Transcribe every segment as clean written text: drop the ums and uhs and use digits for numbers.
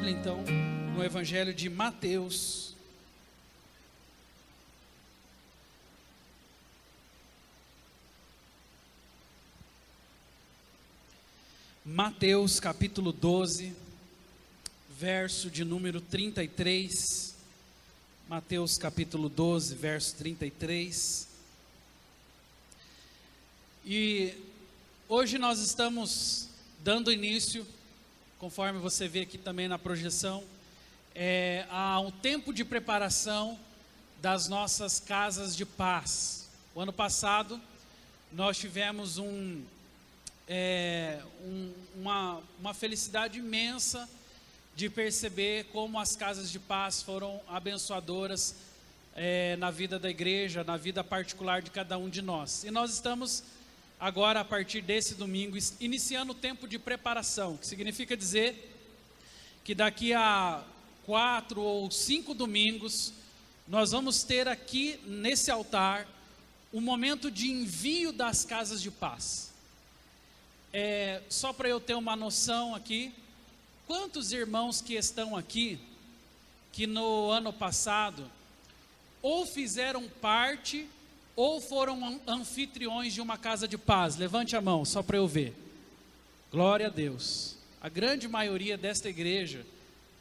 Bíblia, então, no Evangelho de Mateus. Mateus capítulo 12, verso de número 33. Mateus capítulo 12, verso 33. E hoje nós estamos dando início, conforme você vê aqui também na projeção, a um tempo de preparação das nossas casas de paz. O ano passado nós tivemos uma felicidade imensa de perceber como as casas de paz foram abençoadoras na vida da igreja, na vida particular de cada um de nós. E nós estamos agora, a partir desse domingo, iniciando o tempo de preparação, que significa dizer que daqui a 4 ou 5 domingos, nós vamos ter aqui nesse altar um momento de envio das casas de paz. Só para eu ter uma noção aqui, quantos irmãos que estão aqui, que no ano passado, ou fizeram parte, ou foram anfitriões de uma casa de paz? Levante a mão, só para eu ver. Glória a Deus. A grande maioria desta igreja,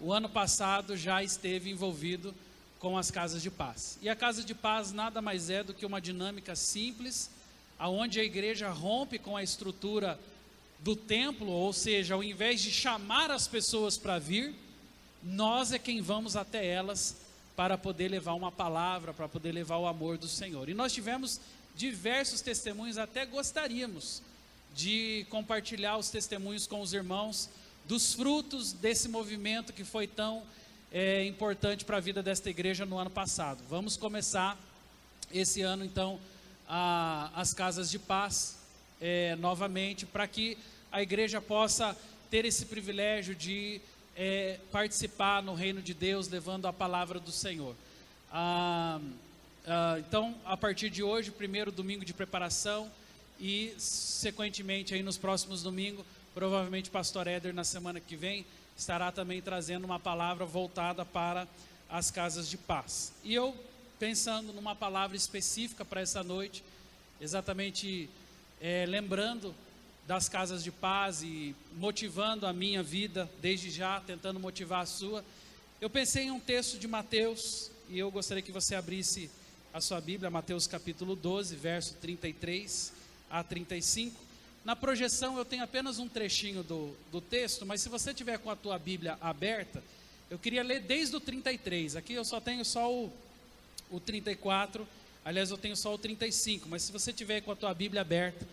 o ano passado já esteve envolvido com as casas de paz. E a casa de paz nada mais é do que uma dinâmica simples, aonde a igreja rompe com a estrutura do templo, ou seja, ao invés de chamar as pessoas para vir, nós é quem vamos até elas para poder levar uma palavra, para poder levar o amor do Senhor. E nós tivemos diversos testemunhos, até gostaríamos de compartilhar os testemunhos com os irmãos, dos frutos desse movimento que foi tão importante para a vida desta igreja no ano passado. Vamos começar esse ano então as casas de paz novamente, para que a igreja possa ter esse privilégio de participar no reino de Deus, levando a palavra do Senhor. Então, a partir de hoje, primeiro domingo de preparação, e sequentemente aí nos próximos domingos, provavelmente o pastor Éder na semana que vem estará também trazendo uma palavra voltada para as casas de paz. E eu, pensando numa palavra específica para essa noite, exatamente lembrando das casas de paz e motivando a minha vida desde já, tentando motivar a sua, eu pensei em um texto de Mateus, e eu gostaria que você abrisse a sua Bíblia, Mateus capítulo 12, verso 33 a 35. Na projeção eu tenho apenas um trechinho do texto, mas se você tiver com a tua Bíblia aberta, eu queria ler desde o 33, aqui eu só tenho o 34, aliás eu tenho só o 35, mas se você tiver com a tua Bíblia aberta,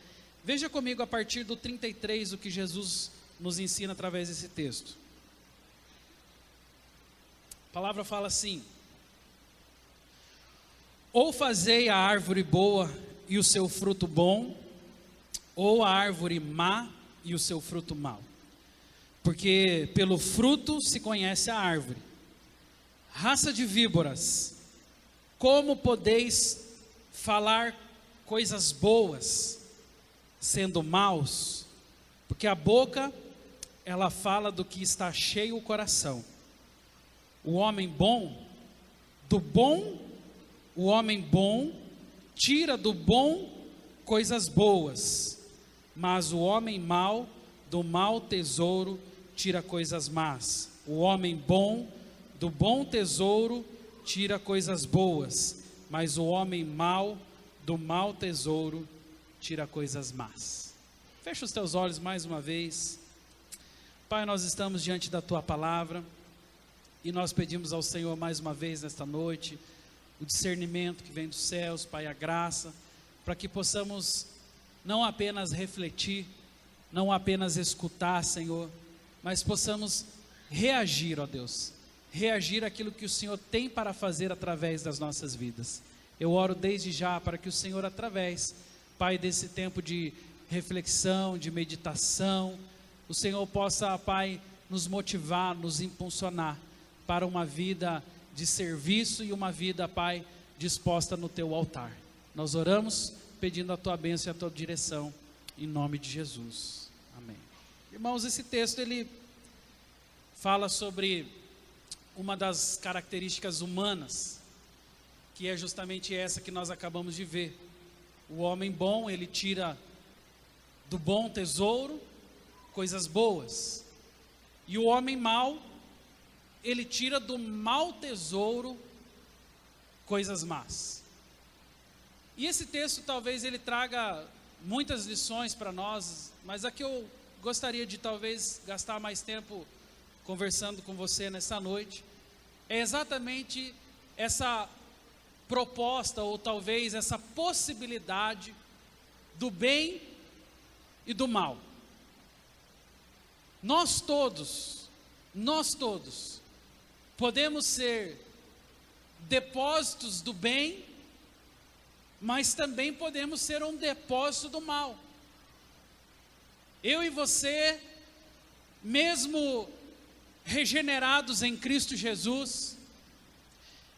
veja comigo a partir do 33 o que Jesus nos ensina através desse texto. A palavra fala assim: ou fazei a árvore boa e o seu fruto bom, ou a árvore má e o seu fruto mau. Porque pelo fruto se conhece a árvore. Raça de víboras, como podeis falar coisas boas, sendo maus? Porque a boca, ela fala do que está cheio o coração. O homem bom tira do bom coisas boas, mas o homem mau, do mau tesouro, tira coisas más. O homem bom, do bom tesouro, tira coisas boas, mas o homem mau, do mau tesouro, tira coisas más. Fecha os teus olhos mais uma vez. Pai, nós estamos diante da tua palavra e nós pedimos ao Senhor mais uma vez nesta noite o discernimento que vem dos céus, Pai, a graça, para que possamos não apenas refletir, não apenas escutar, Senhor, mas possamos reagir, ó Deus, reagir àquilo que o Senhor tem para fazer através das nossas vidas. Eu oro desde já para que o Senhor, através, Pai, desse tempo de reflexão, de meditação, o Senhor possa, Pai, nos motivar, nos impulsionar para uma vida de serviço e uma vida, Pai, disposta no teu altar. Nós oramos pedindo a tua bênção e a tua direção, em nome de Jesus. Amém. Irmãos, esse texto ele fala sobre uma das características humanas, que é justamente essa que nós acabamos de ver. O homem bom, ele tira do bom tesouro coisas boas, e o homem mau, ele tira do mau tesouro coisas más. E esse texto talvez ele traga muitas lições para nós, mas aqui eu gostaria de talvez gastar mais tempo conversando com você nessa noite, é exatamente essa proposta, ou talvez essa possibilidade do bem e do mal. Nós todos podemos ser depósitos do bem, mas também podemos ser um depósito do mal. Eu e você, mesmo regenerados em Cristo Jesus,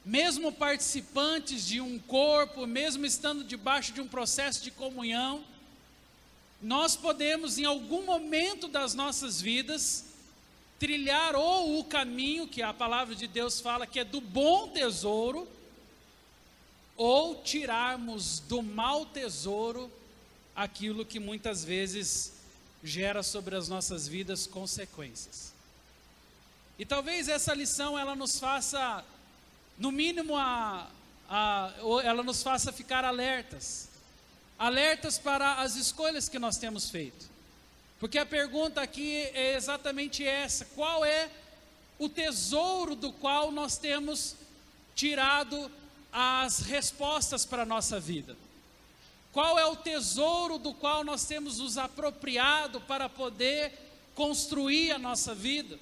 mesmo participantes de um corpo, mesmo estando debaixo de um processo de comunhão, nós podemos em algum momento das nossas vidas trilhar ou o caminho que a palavra de Deus fala que é do bom tesouro, ou tirarmos do mau tesouro aquilo que muitas vezes gera sobre as nossas vidas consequências. E talvez essa lição ela nos faça, no mínimo, ela nos faça ficar alertas para as escolhas que nós temos feito. Porque a pergunta aqui é exatamente essa: qual é o tesouro do qual nós temos tirado as respostas para a nossa vida? Qual é o tesouro do qual nós temos nos apropriado para poder construir a nossa vida?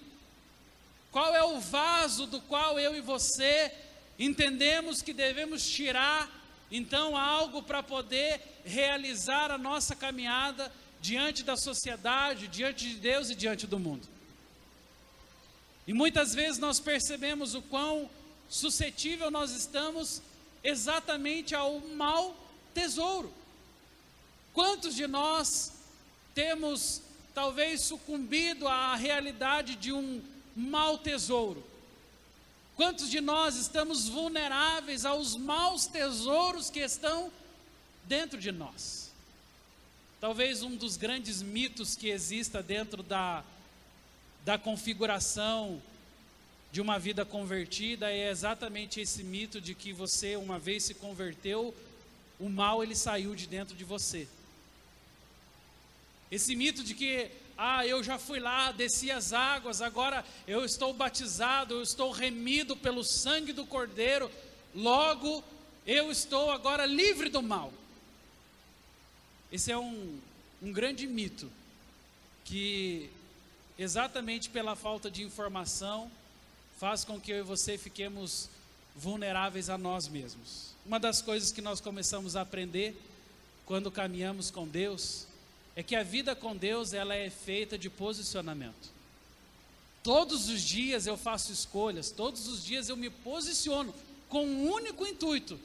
Qual é o vaso do qual eu e você entendemos que devemos tirar então algo para poder realizar a nossa caminhada diante da sociedade, diante de Deus e diante do mundo? E muitas vezes nós percebemos o quão suscetível nós estamos exatamente ao mau tesouro. Quantos de nós temos talvez sucumbido à realidade de um mau tesouro? Quantos de nós estamos vulneráveis aos maus tesouros que estão dentro de nós? Talvez um dos grandes mitos que exista dentro da configuração de uma vida convertida é exatamente esse mito de que você, uma vez se converteu, o mal ele saiu de dentro de você. Esse mito de que, eu já fui lá, desci as águas, agora eu estou batizado, eu estou remido pelo sangue do Cordeiro, logo eu estou agora livre do mal. Esse é um grande mito, que exatamente pela falta de informação, faz com que eu e você fiquemos vulneráveis a nós mesmos. Uma das coisas que nós começamos a aprender quando caminhamos com Deus é que a vida com Deus ela é feita de posicionamento. Todos os dias eu faço escolhas, todos os dias eu me posiciono com um único intuito: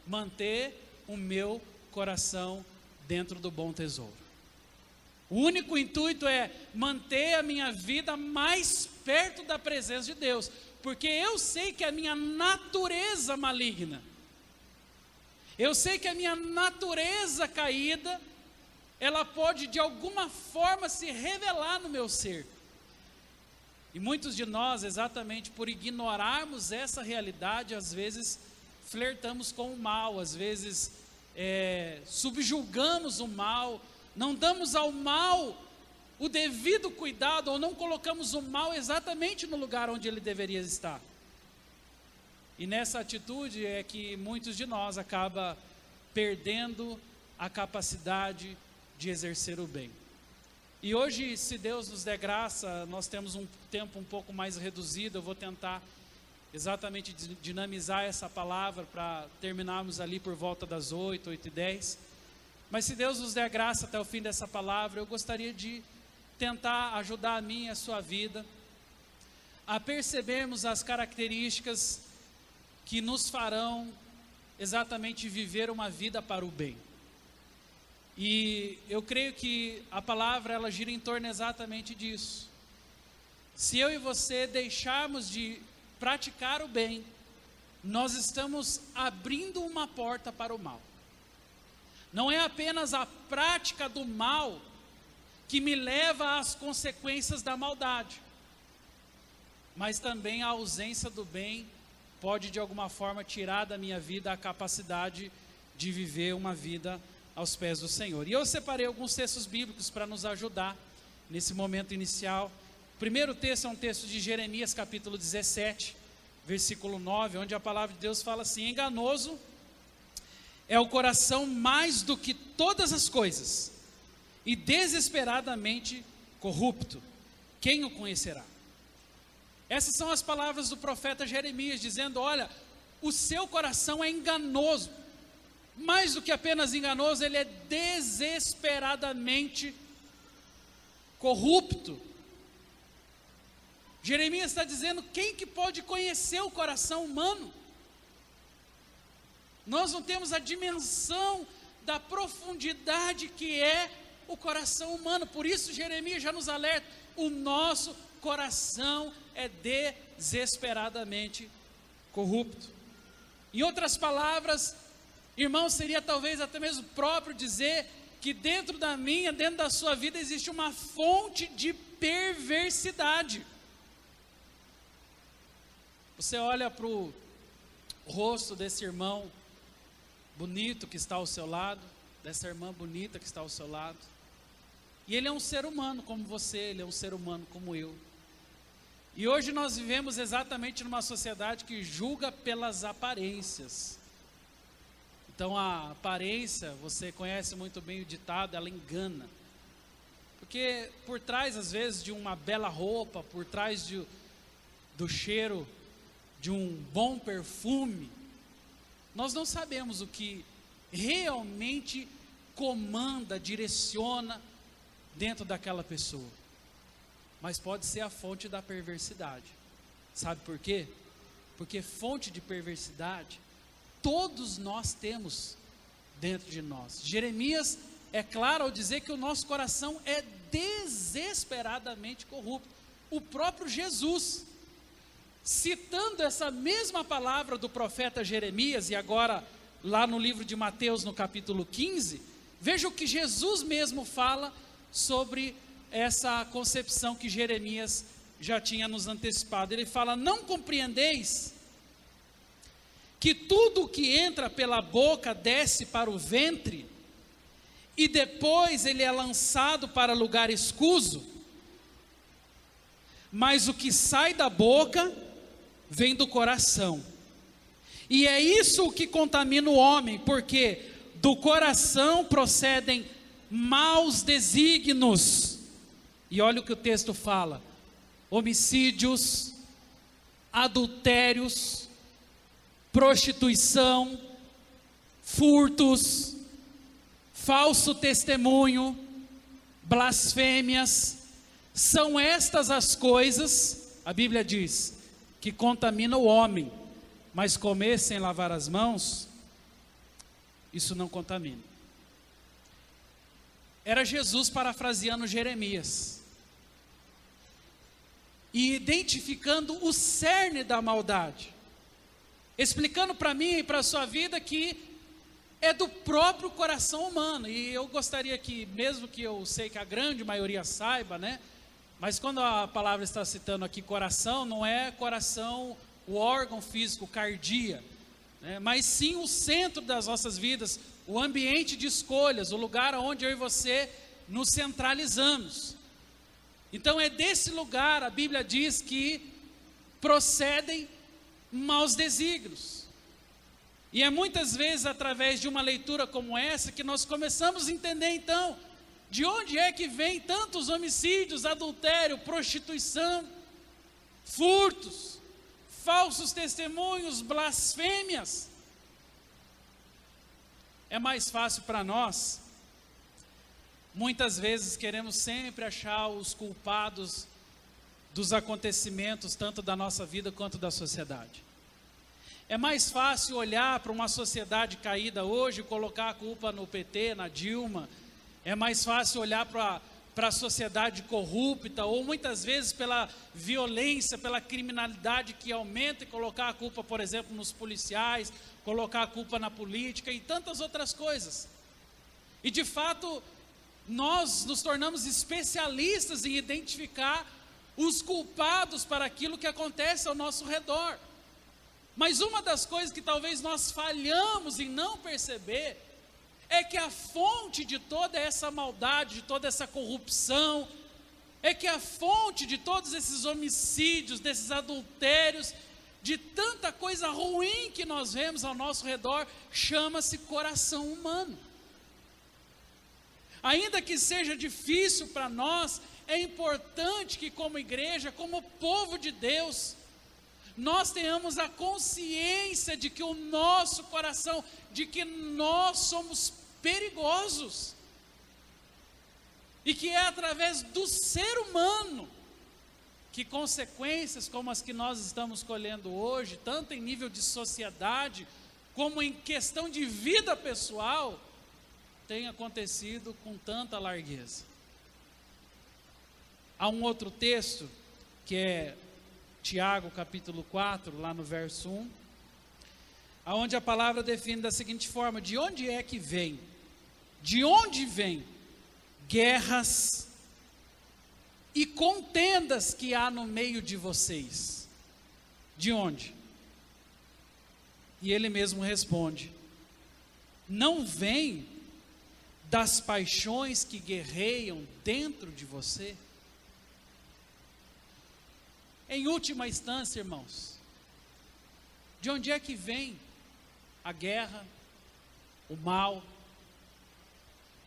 manter o meu coração dentro do bom tesouro. O único intuito é manter a minha vida mais perto da presença de Deus, porque eu sei que a minha natureza maligna, eu sei que a minha natureza caída, ela pode de alguma forma se revelar no meu ser. E muitos de nós, exatamente por ignorarmos essa realidade, às vezes flertamos com o mal, às vezes subjulgamos o mal, não damos ao mal o devido cuidado, ou não colocamos o mal exatamente no lugar onde ele deveria estar. E nessa atitude é que muitos de nós acabam perdendo a capacidade de exercer o bem. E hoje, se Deus nos der graça, nós temos um tempo um pouco mais reduzido, eu vou tentar exatamente dinamizar essa palavra para terminarmos ali por volta das 8, 8:10. Mas se Deus nos der graça até o fim dessa palavra, eu gostaria de tentar ajudar a mim e a sua vida a percebermos as características que nos farão exatamente viver uma vida para o bem. E eu creio que a palavra ela gira em torno exatamente disso. Se eu e você deixarmos de praticar o bem, nós estamos abrindo uma porta para o mal. Não é apenas a prática do mal que me leva às consequências da maldade, mas também a ausência do bem pode de alguma forma tirar da minha vida a capacidade de viver uma vida aos pés do Senhor. E eu separei alguns textos bíblicos para nos ajudar nesse momento inicial. O primeiro texto é um texto de Jeremias capítulo 17, versículo 9, onde a palavra de Deus fala assim: enganoso é o coração mais do que todas as coisas, e desesperadamente corrupto, quem o conhecerá? Essas são as palavras do profeta Jeremias, dizendo: olha, o seu coração é enganoso, mais do que apenas enganoso, ele é desesperadamente corrupto. Jeremias está dizendo: quem que pode conhecer o coração humano? Nós não temos a dimensão da profundidade que é o coração humano. Por isso Jeremias já nos alerta: o nosso coração é desesperadamente corrupto. Em outras palavras, irmão, seria talvez até mesmo próprio dizer que dentro da minha, dentro da sua vida, existe uma fonte de perversidade. Você olha para o rosto desse irmão bonito que está ao seu lado, dessa irmã bonita que está ao seu lado, e ele é um ser humano como você, ele é um ser humano como eu. E hoje nós vivemos exatamente numa sociedade que julga pelas aparências. Então a aparência, você conhece muito bem o ditado, ela engana. Porque por trás às vezes de uma bela roupa, por trás do cheiro de um bom perfume, nós não sabemos o que realmente comanda, direciona dentro daquela pessoa. Mas pode ser a fonte da perversidade. Sabe por quê? Porque fonte de perversidade todos nós temos dentro de nós. Jeremias é claro ao dizer que o nosso coração é desesperadamente corrupto. O próprio Jesus, citando essa mesma palavra do profeta Jeremias, e agora lá no livro de Mateus, no capítulo 15, veja o que Jesus mesmo fala sobre essa concepção que Jeremias já tinha nos antecipado. Ele fala: não compreendeis que tudo o que entra pela boca desce para o ventre, e depois ele é lançado para lugar escuso? Mas o que sai da boca vem do coração, e é isso o que contamina o homem, porque do coração procedem maus desígnios. E olha o que o texto fala: homicídios, adultérios, prostituição, furtos, falso testemunho, blasfêmias. São estas as coisas, a Bíblia diz, que contaminam o homem, mas comer sem lavar as mãos, isso não contamina. Era Jesus parafraseando Jeremias e identificando o cerne da maldade, explicando para mim e para a sua vida que é do próprio coração humano. E eu gostaria que, mesmo que eu sei que a grande maioria saiba, né? Mas quando a palavra está citando aqui coração, não é coração, o órgão físico, cardia, né? Mas sim o centro das nossas vidas, o ambiente de escolhas, o lugar onde eu e você nos centralizamos. Então é desse lugar, a Bíblia diz, que procedem maus desígnios. E é muitas vezes através de uma leitura como essa que nós começamos a entender então de onde é que vem tantos homicídios, adultério, prostituição, furtos, falsos testemunhos, blasfêmias. É mais fácil para nós, muitas vezes queremos sempre achar os culpados dos acontecimentos, tanto da nossa vida quanto da sociedade. É mais fácil olhar para uma sociedade caída hoje e colocar a culpa no PT, na Dilma. É mais fácil olhar para para a sociedade corrupta, ou muitas vezes pela violência, pela criminalidade que aumenta, e colocar a culpa, por exemplo, nos policiais, colocar a culpa na política e tantas outras coisas. E de fato, nós nos tornamos especialistas em identificar os culpados para aquilo que acontece ao nosso redor. Mas uma das coisas que talvez nós falhamos em não perceber é que a fonte de toda essa maldade, de toda essa corrupção, é que a fonte de todos esses homicídios, desses adultérios, de tanta coisa ruim que nós vemos ao nosso redor, chama-se coração humano. Ainda que seja difícil para nós, é importante que como igreja, como povo de Deus, nós tenhamos a consciência de que o nosso coração, de que nós somos perigosos, e que é através do ser humano que consequências como as que nós estamos colhendo hoje, tanto em nível de sociedade, como em questão de vida pessoal, tem acontecido com tanta largueza. Há um outro texto, que é Tiago capítulo 4, lá no verso 1, onde a palavra define da seguinte forma: de onde é que vem? De onde vem guerras e contendas que há no meio de vocês? De onde? E ele mesmo responde: não vem das paixões que guerreiam dentro de você? Em última instância, irmãos, de onde é que vem a guerra, o mal?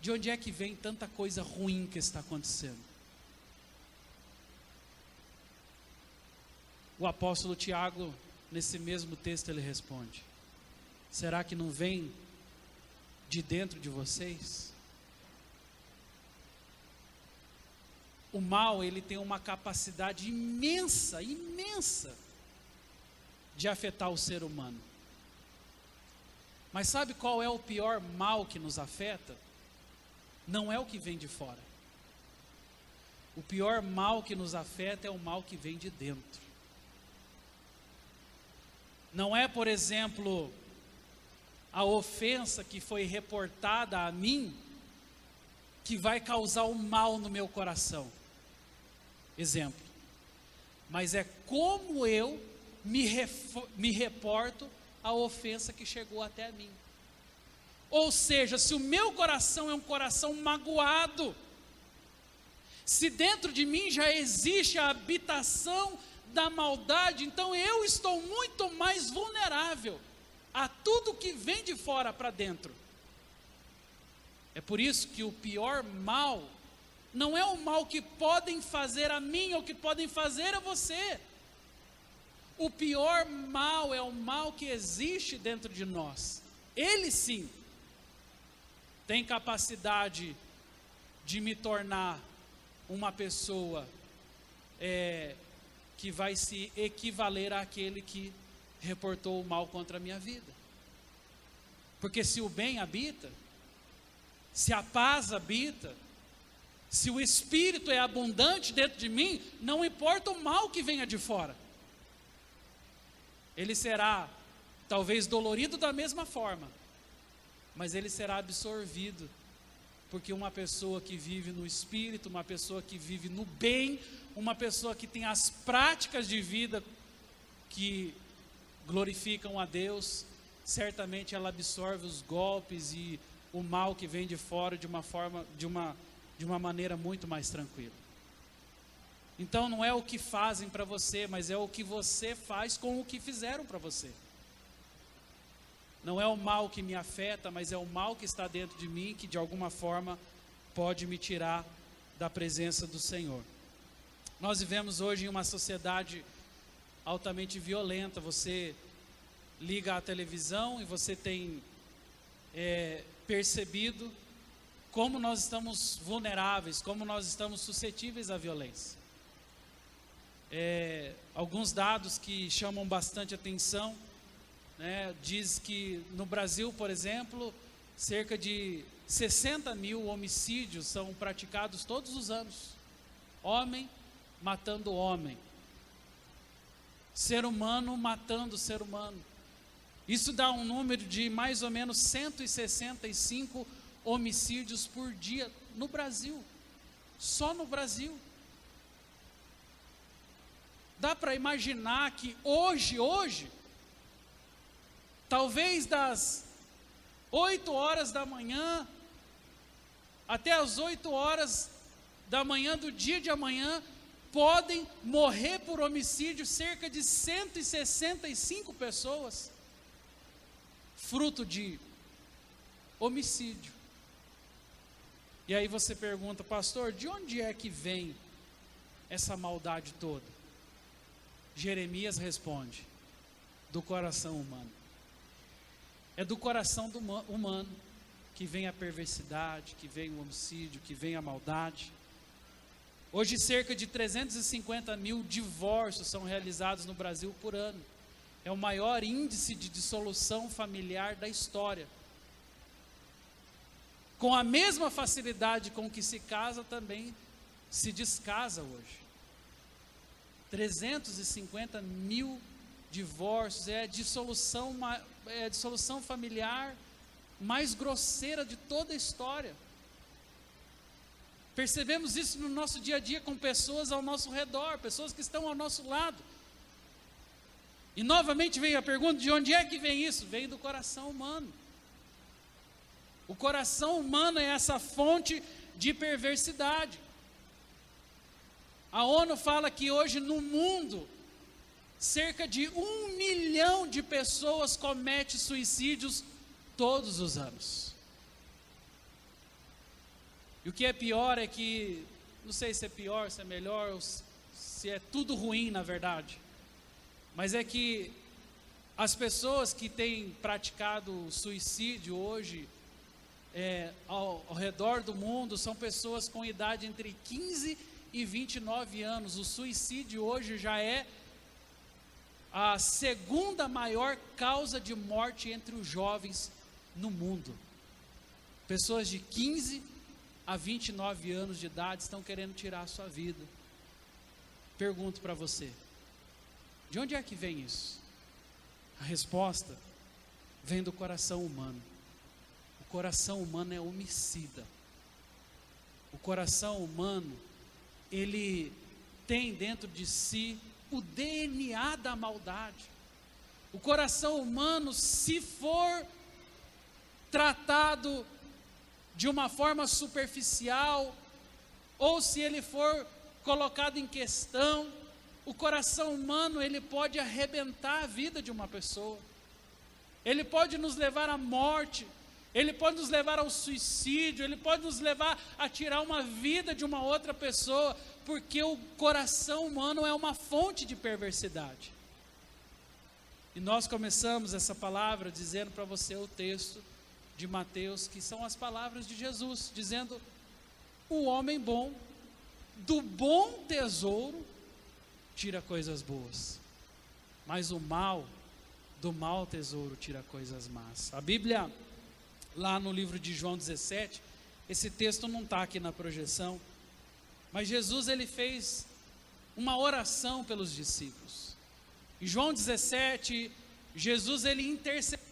De onde é que vem tanta coisa ruim que está acontecendo? O apóstolo Tiago, nesse mesmo texto, ele responde: será que não vem de dentro de vocês? O mal, ele tem uma capacidade imensa, imensa, de afetar o ser humano. Mas sabe qual é o pior mal que nos afeta? Não é o que vem de fora. O pior mal que nos afeta é o mal que vem de dentro. Não é, por exemplo, a ofensa que foi reportada a mim que vai causar o mal no meu coração. Exemplo. Mas é como eu me reporto à ofensa que chegou até mim. Ou seja, se o meu coração é um coração magoado, se dentro de mim já existe a habitação da maldade, então eu estou muito mais vulnerável a tudo que vem de fora para dentro. É por isso que o pior mal não é o mal que podem fazer a mim ou que podem fazer a você. O pior mal é o mal que existe dentro de nós. Ele sim tem capacidade de me tornar uma pessoa que vai se equivaler àquele que reportou o mal contra a minha vida. Porque se o bem habita, se a paz habita, se o Espírito é abundante dentro de mim, não importa o mal que venha de fora. Ele será talvez dolorido da mesma forma, mas ele será absorvido, porque uma pessoa que vive no Espírito, uma pessoa que vive no bem, uma pessoa que tem as práticas de vida que glorificam a Deus, certamente ela absorve os golpes e o mal que vem de fora de uma maneira muito mais tranquila. Então não é o que fazem para você, mas é o que você faz com o que fizeram para você. Não é o mal que me afeta, mas é o mal que está dentro de mim, que de alguma forma pode me tirar da presença do Senhor. Nós vivemos hoje em uma sociedade altamente violenta. Você liga a televisão e você tem percebido como nós estamos vulneráveis, como nós estamos suscetíveis à violência. Alguns dados que chamam bastante atenção, diz que no Brasil, por exemplo, cerca de 60 mil homicídios são praticados todos os anos. Homem matando homem. Ser humano matando ser humano. Isso dá um número de mais ou menos 165 homicídios por dia no Brasil. Só no Brasil. Dá para imaginar que hoje, talvez das 8 horas da manhã até as 8 horas da manhã do dia de amanhã, podem morrer por homicídio cerca de 165 pessoas, fruto de homicídio. E aí você pergunta, pastor, de onde é que vem essa maldade toda? Jeremias responde, do coração humano. É do coração humano que vem a perversidade, que vem o homicídio, que vem a maldade. Hoje cerca de 350 mil divórcios são realizados no Brasil por ano. É o maior índice de dissolução familiar da história. Com a mesma facilidade com que se casa, também se descasa hoje. 350 mil divórcios, é a dissolução familiar mais grosseira de toda a história. Percebemos isso no nosso dia a dia com pessoas ao nosso redor, pessoas que estão ao nosso lado. E novamente vem a pergunta, de onde é que vem isso? Vem do coração humano. O coração humano é essa fonte de perversidade. A ONU fala que hoje no mundo, cerca de 1 milhão de pessoas cometem suicídios todos os anos. E o que é pior é que, não sei se é pior, se é melhor, ou se é tudo ruim na verdade, mas é que as pessoas que têm praticado suicídio hoje, ao redor do mundo, são pessoas com idade entre 15 e 29 anos. O suicídio hoje já é a segunda maior causa de morte entre os jovens no mundo. Pessoas de 15 a 29 anos de idade estão querendo tirar a sua vida. Pergunto para você, de onde é que vem isso? A resposta vem do coração humano. O coração humano é homicida. O coração humano, ele tem dentro de si o DNA da maldade. O coração humano, se for tratado de uma forma superficial, ou se ele for colocado em questão, o coração humano, ele pode arrebentar a vida de uma pessoa. Ele pode nos levar à morte, ele pode nos levar ao suicídio, ele pode nos levar a tirar uma vida de uma outra pessoa, porque o coração humano é uma fonte de perversidade. E nós começamos essa palavra dizendo para você o texto de Mateus, que são as palavras de Jesus, dizendo: o homem bom, do bom tesouro, tira coisas boas, mas o mal, do mau tesouro, tira coisas más. A Bíblia, lá no livro de João 17, esse texto não está aqui na projeção, mas Jesus, ele fez uma oração pelos discípulos. Em João 17, Jesus, ele intercedeu.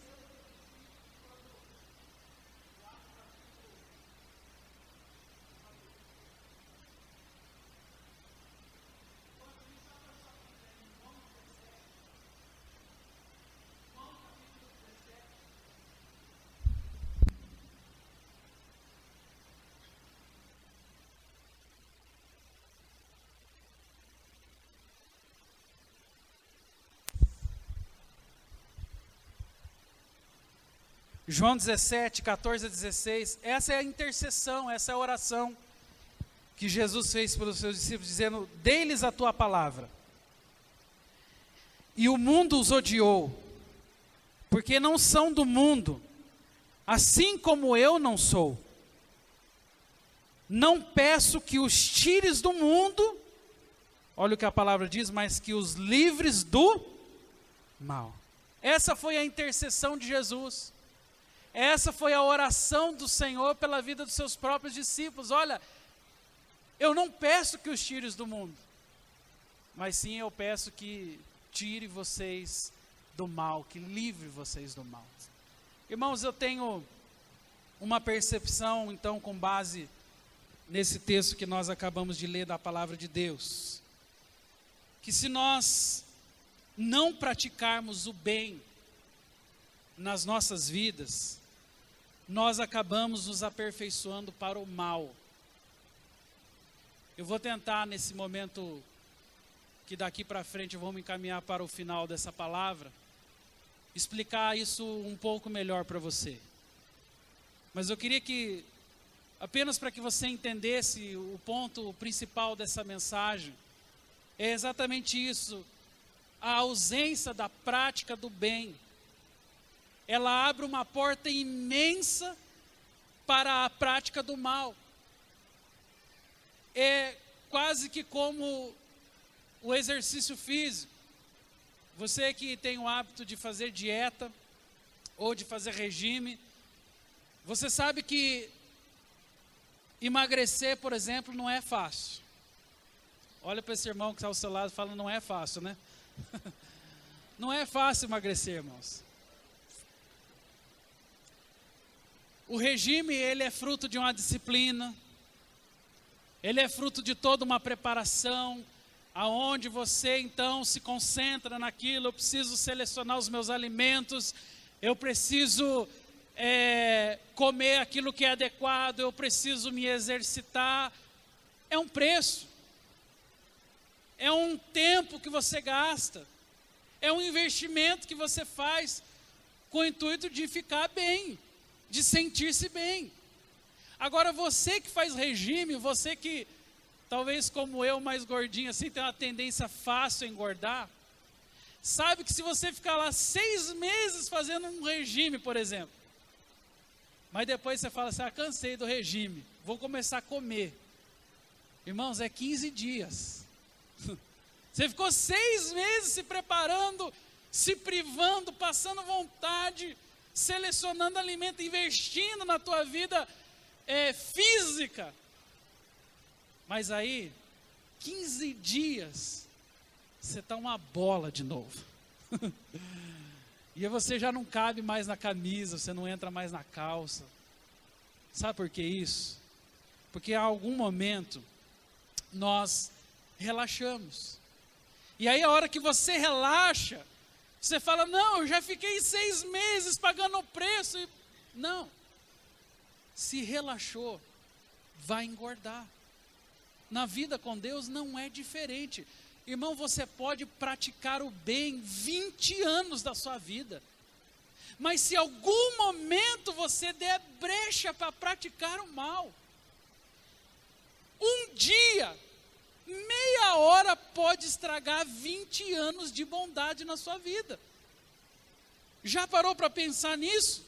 João 17, 14 a 16, essa é a intercessão, essa é a oração que Jesus fez pelos seus discípulos, dizendo: dê-lhes a tua palavra. E o mundo os odiou, porque não são do mundo, assim como eu não sou. Não peço que os tires do mundo, olha o que a palavra diz, mas que os livres do mal. Essa foi a intercessão de Jesus. Essa foi a oração do Senhor pela vida dos seus próprios discípulos. Olha, eu não peço que os tires do mundo, mas sim eu peço que tire vocês do mal, que livre vocês do mal. Irmãos, eu tenho uma percepção, então, com base nesse texto que nós acabamos de ler da palavra de Deus, que se nós não praticarmos o bem nas nossas vidas, nós acabamos nos aperfeiçoando para o mal. Eu vou tentar nesse momento, que daqui para frente vamos encaminhar para o final dessa palavra, explicar isso um pouco melhor para você. Mas eu queria que, apenas para que você entendesse o ponto principal dessa mensagem, é exatamente isso. A ausência da prática do bem, ela abre uma porta imensa para a prática do mal. É quase que como o exercício físico. Você que tem o hábito de fazer dieta ou de fazer regime, você sabe que emagrecer, por exemplo, não é fácil. Olha para esse irmão que está ao seu lado e fala, não é fácil, né? Não é fácil emagrecer, irmãos. O regime, ele é fruto de uma disciplina, ele é fruto de toda uma preparação, aonde você então se concentra naquilo. Eu preciso selecionar os meus alimentos, eu preciso comer aquilo que é adequado, eu preciso me exercitar. É um preço, é um tempo que você gasta, é um investimento que você faz com o intuito de ficar bem, de sentir-se bem. Agora, você que faz regime, você que talvez como eu, mais gordinho assim, tem uma tendência fácil a engordar, sabe que se você ficar lá 6 meses fazendo um regime, por exemplo, mas depois você fala assim, cansei do regime, vou começar a comer. Irmãos, é 15 dias. Você ficou 6 meses se preparando, se privando, passando vontade, selecionando alimento, investindo na tua vida física. Mas aí, 15 dias, você está uma bola de novo. E você já não cabe mais na camisa, você não entra mais na calça. Sabe por que isso? Porque em algum momento, nós relaxamos. E aí a hora que você relaxa, você fala, não, eu já fiquei 6 meses pagando o preço. Não. Se relaxou, vai engordar. Na vida com Deus não é diferente. Irmão, você pode praticar o bem 20 anos da sua vida. Mas se algum momento você der brecha para praticar o mal, um dia, meia hora pode estragar 20 anos de bondade na sua vida. Já parou para pensar nisso?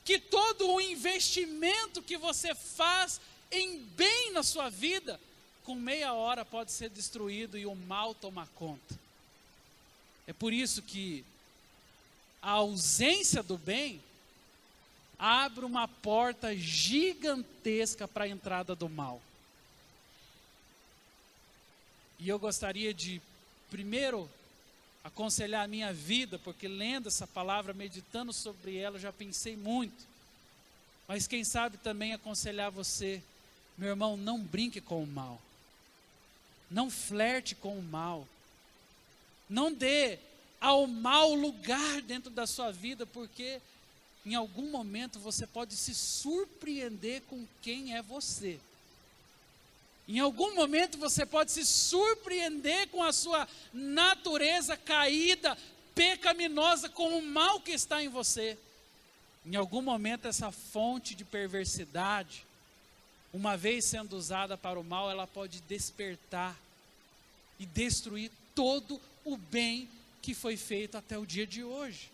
Que todo o investimento que você faz em bem na sua vida, com meia hora pode ser destruído e o mal tomar conta. É por isso que a ausência do bem abre uma porta gigantesca para a entrada do mal. E eu gostaria de, primeiro, aconselhar a minha vida, porque lendo essa palavra, meditando sobre ela, eu já pensei muito. Mas quem sabe também aconselhar você, meu irmão, não brinque com o mal. Não flerte com o mal. Não dê ao mal lugar dentro da sua vida, porque em algum momento você pode se surpreender com quem é você. Em algum momento você pode se surpreender com a sua natureza caída, pecaminosa, com o mal que está em você. Em algum momento essa fonte de perversidade, uma vez sendo usada para o mal, ela pode despertar e destruir todo o bem que foi feito até o dia de hoje.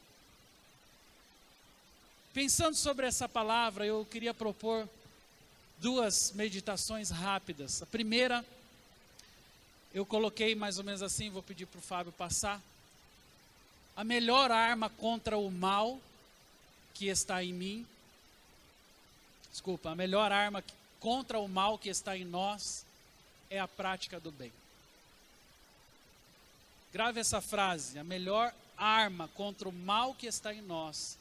Pensando sobre essa palavra, eu queria propor 2 meditações rápidas. A primeira, eu coloquei mais ou menos assim, vou pedir para o Fábio passar. A melhor arma contra o mal que está em mim, a melhor arma contra o mal que está em nós é a prática do bem. Grave essa frase: a melhor arma contra o mal que está em nós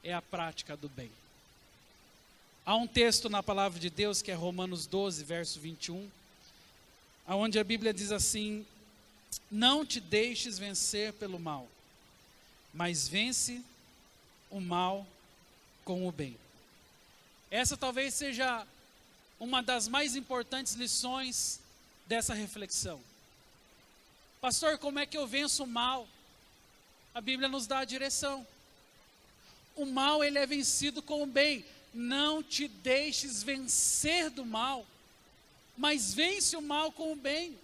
é a prática do bem. Há um texto na palavra de Deus que é Romanos 12, verso 21, onde a Bíblia diz assim: não te deixes vencer pelo mal, mas vence o mal com o bem. Essa talvez seja uma das mais importantes lições dessa reflexão. Pastor, como é que eu venço o mal? A Bíblia nos dá a direção. O mal, ele é vencido com o bem. Não te deixes vencer do mal, mas vence o mal com o bem.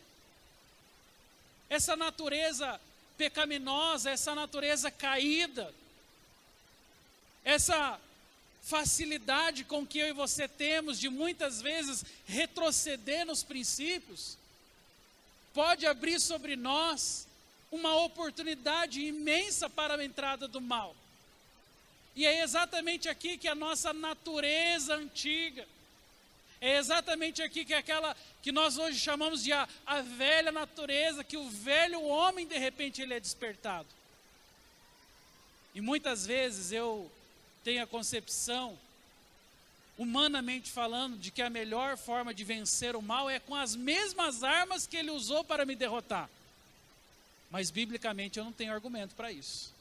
Essa natureza pecaminosa, essa natureza caída, essa facilidade com que eu e você temos de muitas vezes retroceder nos princípios, pode abrir sobre nós uma oportunidade imensa para a entrada do mal. E é exatamente aqui que a nossa natureza antiga, é exatamente aqui que é aquela que nós hoje chamamos de a velha natureza, que o velho homem de repente ele é despertado. E muitas vezes eu tenho a concepção, humanamente falando, de que a melhor forma de vencer o mal é com as mesmas armas que ele usou para me derrotar. Mas biblicamente eu não tenho argumento para isso.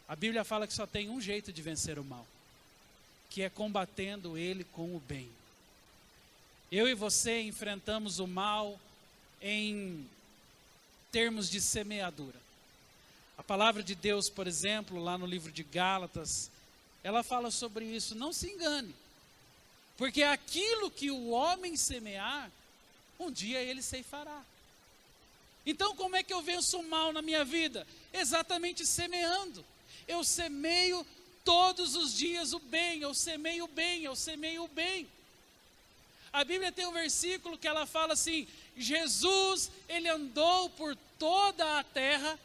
A Bíblia fala que só tem um jeito de vencer o mal, que é combatendo ele com o bem. Eu e você enfrentamos o mal em termos de semeadura. A palavra de Deus, por exemplo, lá no livro de Gálatas, ela fala sobre isso. Não se engane, porque aquilo que o homem semear, um dia ele ceifará. Então como é que eu venço o mal na minha vida? Exatamente semeando. Eu semeio todos os dias o bem, eu semeio o bem, eu semeio o bem. A Bíblia tem um versículo que ela fala assim: Jesus, ele andou por toda a terra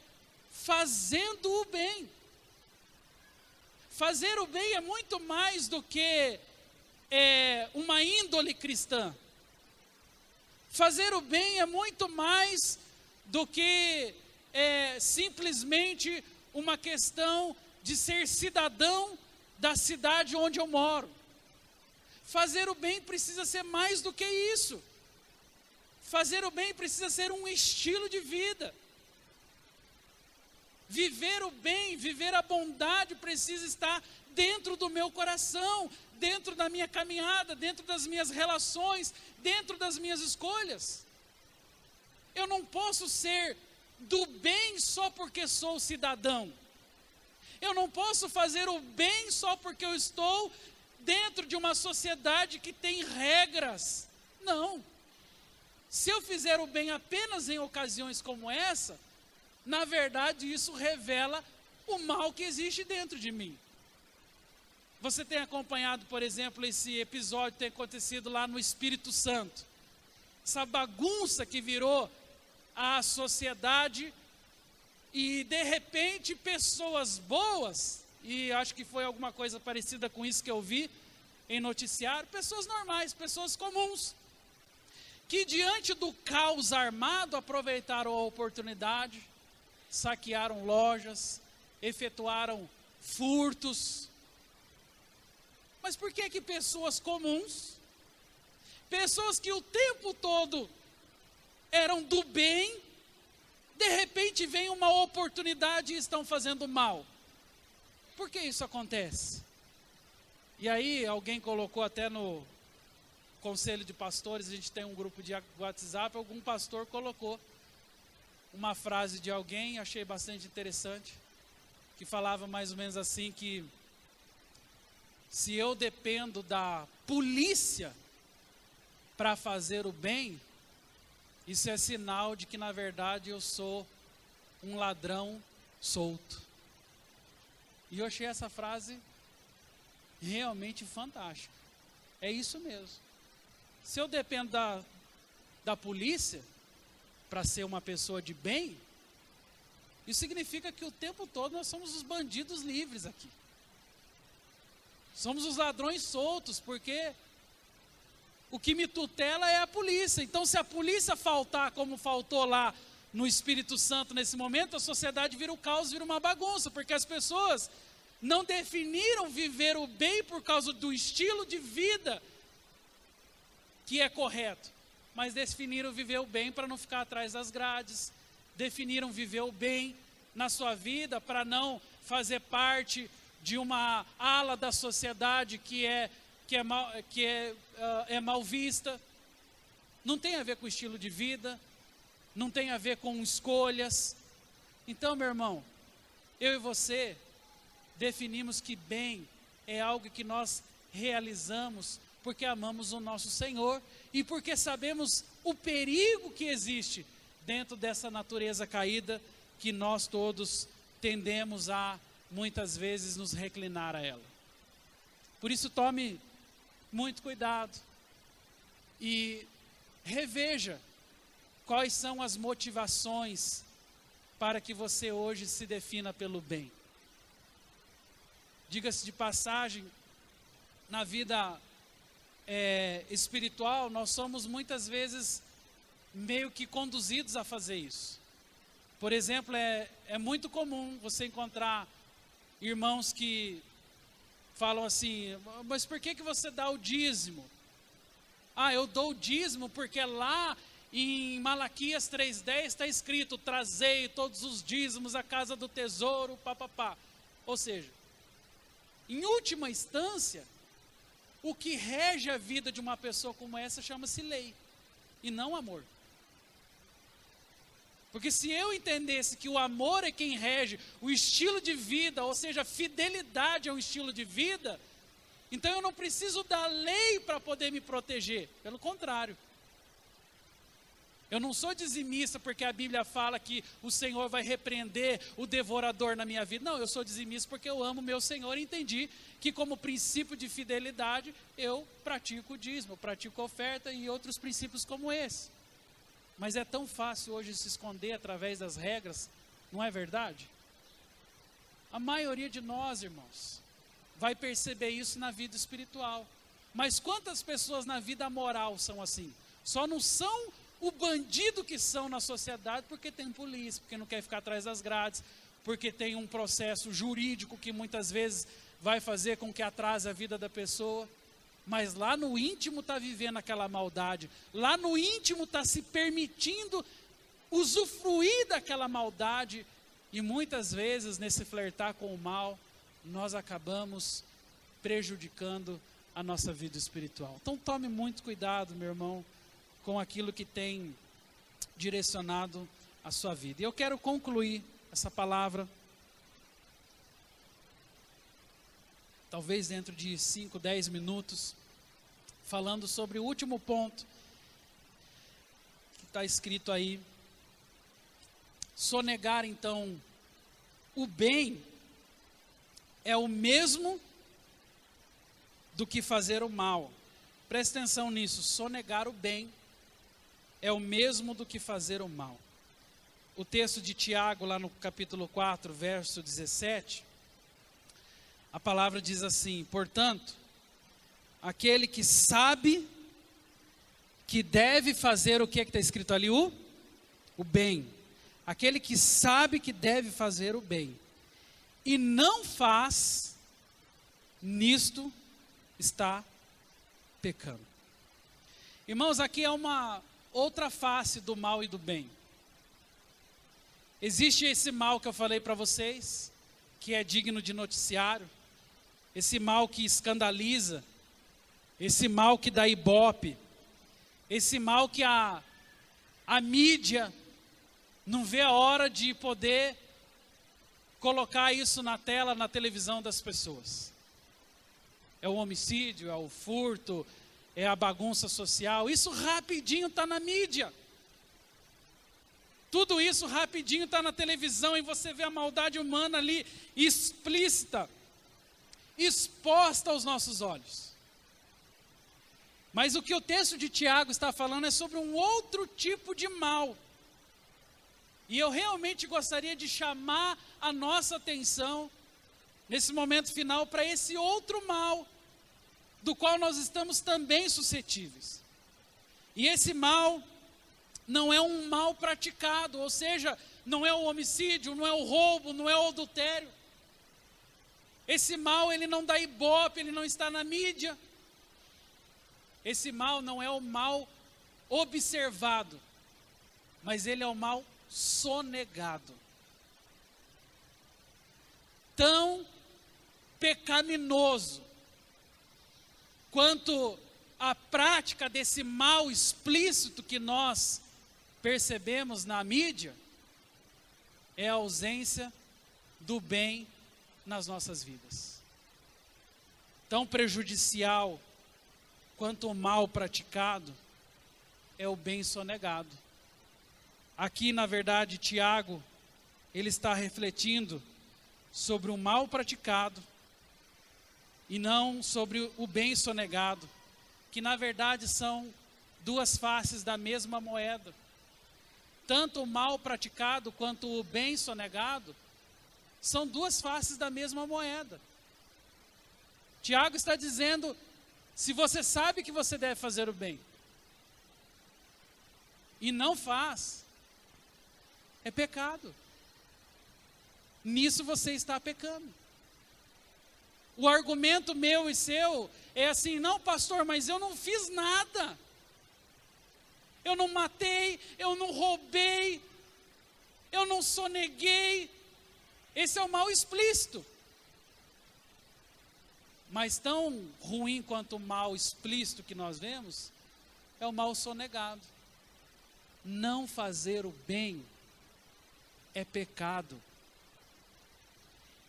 fazendo o bem. Fazer o bem é muito mais do que uma índole cristã. Fazer o bem é muito mais do que simplesmente uma questão de ser cidadão da cidade onde eu moro. Fazer o bem precisa ser mais do que isso. Fazer o bem precisa ser um estilo de vida. Viver o bem, viver a bondade precisa estar dentro do meu coração, dentro da minha caminhada, dentro das minhas relações, dentro das minhas escolhas. Eu não posso ser do bem só porque sou cidadão. Eu não posso fazer o bem só porque eu estou dentro de uma sociedade que tem regras. Não. Se eu fizer o bem apenas em ocasiões como essa, na verdade isso revela o mal que existe dentro de mim. Você tem acompanhado, por exemplo, esse episódio que tem acontecido lá no Espírito Santo. Essa bagunça que virou a sociedade e de repente pessoas boas, e acho que foi alguma coisa parecida com isso que eu vi em noticiário, pessoas normais, pessoas comuns, que diante do caos armado aproveitaram a oportunidade, saquearam lojas, efetuaram furtos. Mas por que pessoas comuns, pessoas que o tempo todo eram do bem, de repente vem uma oportunidade e estão fazendo mal? Por que isso acontece? E aí alguém colocou até no conselho de pastores, a gente tem um grupo de WhatsApp, algum pastor colocou uma frase de alguém, achei bastante interessante, que falava mais ou menos assim, que se eu dependo da polícia para fazer o bem, isso é sinal de que na verdade eu sou um ladrão solto. E eu achei essa frase realmente fantástica. É isso mesmo. Se eu dependo da polícia para ser uma pessoa de bem, isso significa que o tempo todo nós somos os bandidos livres aqui. Somos os ladrões soltos, porque o que me tutela é a polícia. Então, se a polícia faltar como faltou lá no Espírito Santo nesse momento, a sociedade vira um caos, vira uma bagunça, porque as pessoas não definiram viver o bem por causa do estilo de vida que é correto, mas definiram viver o bem para não ficar atrás das grades, definiram viver o bem na sua vida para não fazer parte de uma ala da sociedade que é mal vista. Não tem a ver com estilo de vida, não tem a ver com escolhas. Então, meu irmão, eu e você definimos que bem é algo que nós realizamos porque amamos o nosso Senhor e porque sabemos o perigo que existe dentro dessa natureza caída que nós todos tendemos a, muitas vezes, nos reclinar a ela. Por isso, tome muito cuidado e reveja quais são as motivações para que você hoje se defina pelo bem. Diga-se de passagem, na vida espiritual, nós somos muitas vezes meio que conduzidos a fazer isso. Por exemplo, é muito comum você encontrar irmãos que falam assim: mas por que você dá o dízimo? Ah, eu dou o dízimo porque lá em Malaquias 3,10 está escrito: trazei todos os dízimos à casa do tesouro, papapá. Ou seja, em última instância, o que rege a vida de uma pessoa como essa chama-se lei, e não amor. Porque se eu entendesse que o amor é quem rege o estilo de vida, ou seja, fidelidade ao estilo de vida, então eu não preciso da lei para poder me proteger. Pelo contrário. Eu não sou dizimista porque a Bíblia fala que o Senhor vai repreender o devorador na minha vida. Não, eu sou dizimista porque eu amo meu Senhor e entendi que como princípio de fidelidade eu pratico o dízimo, pratico a oferta e outros princípios como esse. Mas é tão fácil hoje se esconder através das regras, não é verdade? A maioria de nós, irmãos, vai perceber isso na vida espiritual. Mas quantas pessoas na vida moral são assim? Só não são o bandido que são na sociedade porque tem polícia, porque não quer ficar atrás das grades, porque tem um processo jurídico que muitas vezes vai fazer com que atrase a vida da pessoa. Mas lá no íntimo está vivendo aquela maldade, lá no íntimo está se permitindo usufruir daquela maldade, e muitas vezes nesse flertar com o mal, nós acabamos prejudicando a nossa vida espiritual. Então tome muito cuidado, meu irmão, com aquilo que tem direcionado a sua vida. E eu quero concluir essa palavra, talvez dentro de 5, 10 minutos, falando sobre o último ponto que está escrito aí. Sonegar, então, o bem é o mesmo do que fazer o mal. Preste atenção nisso, sonegar o bem é o mesmo do que fazer o mal. O texto de Tiago, lá no capítulo 4, verso 17, a palavra diz assim: portanto, aquele que sabe que deve fazer o que está escrito ali? O bem. Aquele que sabe que deve fazer o bem e não faz, nisto está pecando. Irmãos, aqui é uma outra face do mal e do bem. Existe esse mal que eu falei para vocês, que é digno de noticiário, esse mal que escandaliza, esse mal que dá ibope, esse mal que a mídia não vê a hora de poder colocar isso na tela, na televisão das pessoas. É o homicídio, é o furto, é a bagunça social. Isso rapidinho está na mídia. Tudo isso rapidinho está na televisão e você vê a maldade humana ali explícita, exposta aos nossos olhos. Mas o que o texto de Tiago está falando é sobre um outro tipo de mal. E eu realmente gostaria de chamar a nossa atenção nesse momento final, para esse outro mal, do qual nós estamos também suscetíveis. E esse mal não é um mal praticado, ou seja, não é o homicídio, não é o roubo, não é o adultério. Esse mal, ele não dá ibope, ele não está na mídia. Esse mal não é o mal observado, mas ele é o mal sonegado. Tão pecaminoso quanto a prática desse mal explícito que nós percebemos na mídia, é a ausência do bem nas nossas vidas. Tão prejudicial quanto o mal praticado é o bem sonegado. Aqui, na verdade, Tiago, ele está refletindo sobre o mal praticado e não sobre o bem sonegado, que na verdade são duas faces da mesma moeda. Tanto o mal praticado quanto o bem sonegado são duas faces da mesma moeda. Tiago está dizendo, se você sabe que você deve fazer o bem e não faz, é pecado. Nisso você está pecando. O argumento meu e seu é assim, não pastor, mas eu não fiz nada. Eu não matei, eu não roubei, eu não soneguei. Esse é o mal explícito. Mas tão ruim quanto o mal explícito que nós vemos, é o mal sonegado. Não fazer o bem é pecado.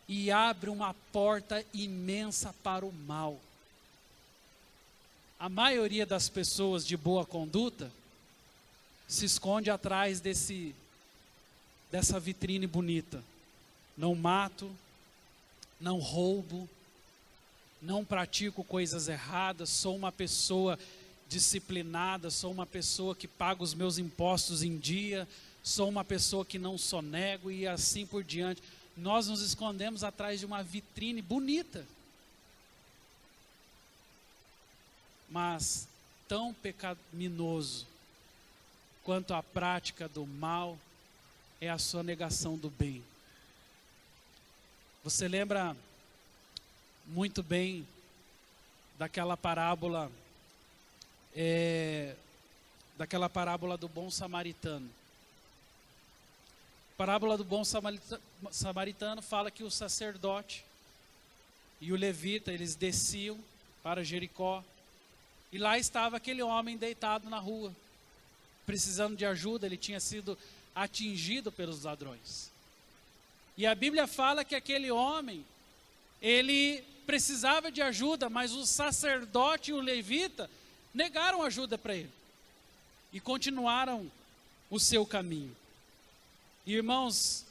E abre uma porta imensa para o mal. A maioria das pessoas de boa conduta se esconde atrás dessa vitrine bonita. Não mato, não roubo, não pratico coisas erradas, sou uma pessoa disciplinada, sou uma pessoa que paga os meus impostos em dia, sou uma pessoa que não sonego e assim por diante. Nós nos escondemos atrás de uma vitrine bonita. Mas tão pecaminoso quanto a prática do mal é a sua negação do bem. Você lembra muito bem daquela parábola do bom samaritano. A parábola do bom samaritano fala que o sacerdote e o levita, eles desciam para Jericó, e lá estava aquele homem deitado na rua, precisando de ajuda. Ele tinha sido atingido pelos ladrões. E a Bíblia fala que aquele homem, ele precisava de ajuda, mas o sacerdote e o levita negaram ajuda para ele e continuaram o seu caminho. Irmãos,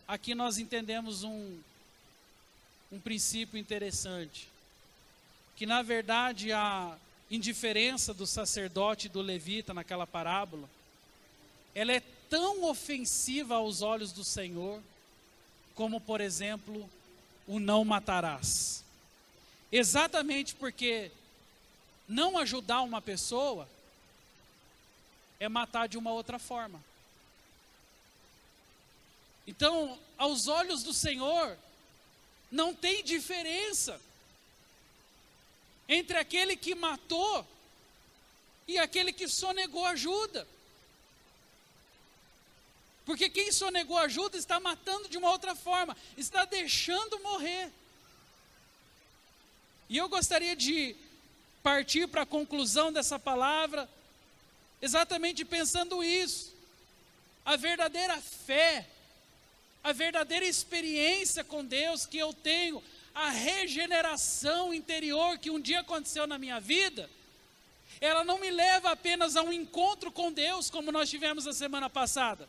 aqui nós entendemos um princípio interessante, que na verdade a indiferença do sacerdote e do levita naquela parábola, ela é tão ofensiva aos olhos do Senhor, como por exemplo, o não matarás. Exatamente porque não ajudar uma pessoa é matar de uma outra forma. Então, aos olhos do Senhor, não tem diferença entre aquele que matou e aquele que sonegou ajuda. Porque quem sonegou ajuda está matando de uma outra forma, está deixando morrer. E eu gostaria de partir para a conclusão dessa palavra, exatamente pensando isso. A verdadeira fé, a verdadeira experiência com Deus que eu tenho, a regeneração interior que um dia aconteceu na minha vida, ela não me leva apenas a um encontro com Deus, como nós tivemos a semana passada,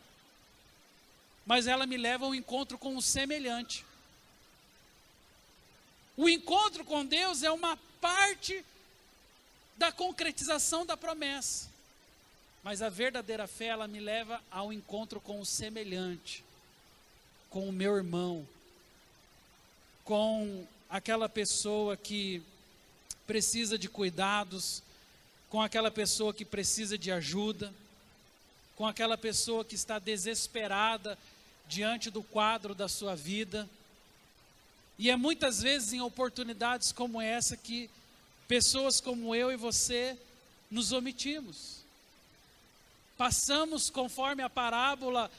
mas ela me leva a um encontro com o semelhante. O encontro com Deus é uma parte da concretização da promessa, mas a verdadeira fé, ela me leva ao encontro com o semelhante, com o meu irmão, com aquela pessoa que precisa de cuidados, com aquela pessoa que precisa de ajuda, com aquela pessoa que está desesperada diante do quadro da sua vida. E é muitas vezes em oportunidades como essa que pessoas como eu e você nos omitimos. Passamos, conforme a parábola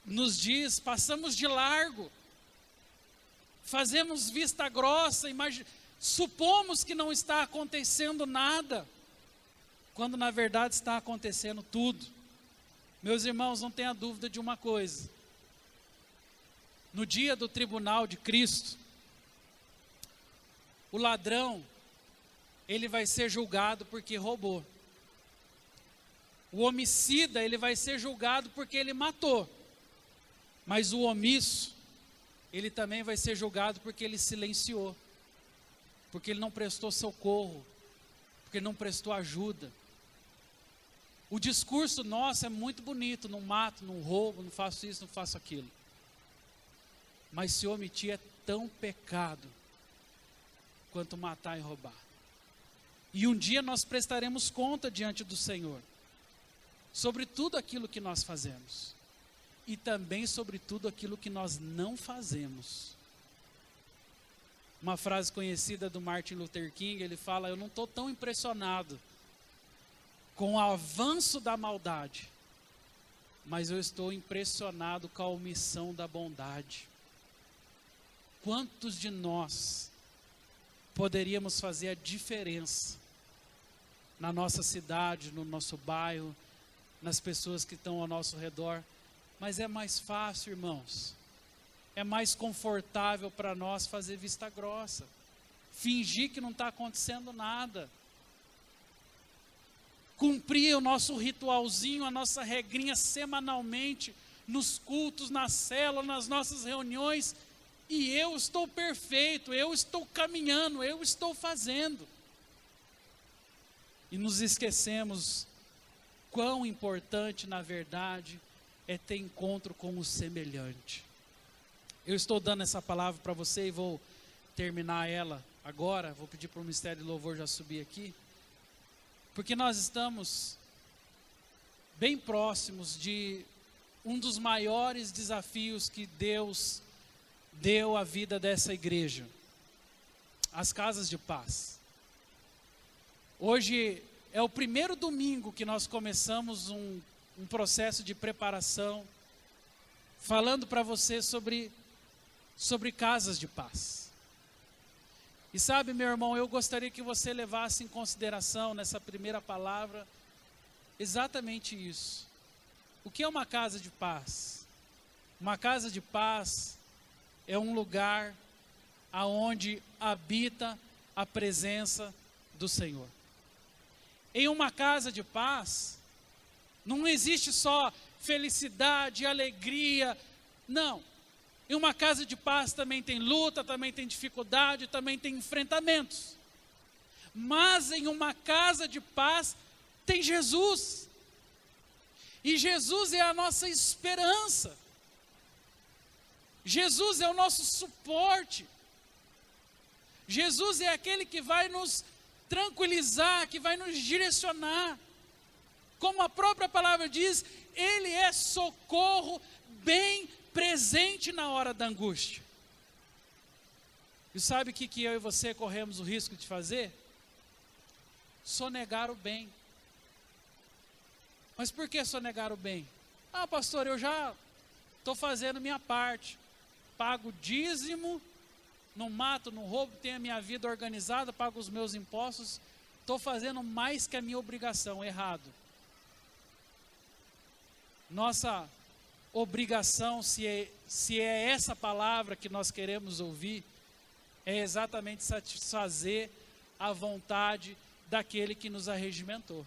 nos diz, passamos de largo. Fazemos vista grossa, supomos que não está acontecendo nada, quando na verdade está acontecendo tudo. Meus irmãos, não tenha dúvida de uma coisa: no dia do tribunal de Cristo, o ladrão, ele vai ser julgado porque roubou. O homicida, ele vai ser julgado porque ele matou. Mas o omisso, ele também vai ser julgado porque ele silenciou, porque ele não prestou socorro, porque ele não prestou ajuda. O discurso nosso é muito bonito: não mato, não roubo, não faço isso, não faço aquilo. Mas se omitir é tão pecado quanto matar e roubar. E um dia nós prestaremos conta diante do Senhor sobre tudo aquilo que nós fazemos e também sobre tudo aquilo que nós não fazemos. Uma frase conhecida do Martin Luther King, ele fala: eu não estou tão impressionado com o avanço da maldade, mas eu estou impressionado com a omissão da bondade. Quantos de nós poderíamos fazer a diferença na nossa cidade, no nosso bairro, nas pessoas que estão ao nosso redor? Mas é mais fácil, irmãos, é mais confortável para nós fazer vista grossa, fingir que não está acontecendo nada, cumprir o nosso ritualzinho, a nossa regrinha semanalmente, nos cultos, na célula, nas nossas reuniões, e eu estou perfeito, eu estou caminhando, eu estou fazendo. E nos esquecemos quão importante, na verdade, é ter encontro com o semelhante. Eu estou dando essa palavra para você e vou terminar ela agora. Vou pedir para o Ministério de Louvor já subir aqui, porque nós estamos bem próximos de um dos maiores desafios que Deus deu à vida dessa igreja: as casas de paz. Hoje é o primeiro domingo que nós começamos um processo de preparação, falando para você sobre casas de paz. E sabe, meu irmão, eu gostaria que você levasse em consideração nessa primeira palavra exatamente isso. O que é uma casa de paz? Uma casa de paz é um lugar aonde habita a presença do Senhor. Em uma casa de paz, não existe só felicidade, alegria, não. Em uma casa de paz também tem luta, também tem dificuldade, também tem enfrentamentos. Mas em uma casa de paz tem Jesus. E Jesus é a nossa esperança. Jesus é o nosso suporte. Jesus é aquele que vai nos tranquilizar, que vai nos direcionar. Como a própria palavra diz, Ele é socorro bem presente na hora da angústia. E sabe o que eu e você corremos o risco de fazer? Sonegar o bem. Mas por que sonegar o bem? Ah, pastor, eu já estou fazendo minha parte. Pago dízimo, não mato, não roubo, tenho a minha vida organizada, pago os meus impostos. Estou fazendo mais que a minha obrigação. Errado. Nossa obrigação, se é essa palavra que nós queremos ouvir, é exatamente satisfazer a vontade daquele que nos arregimentou.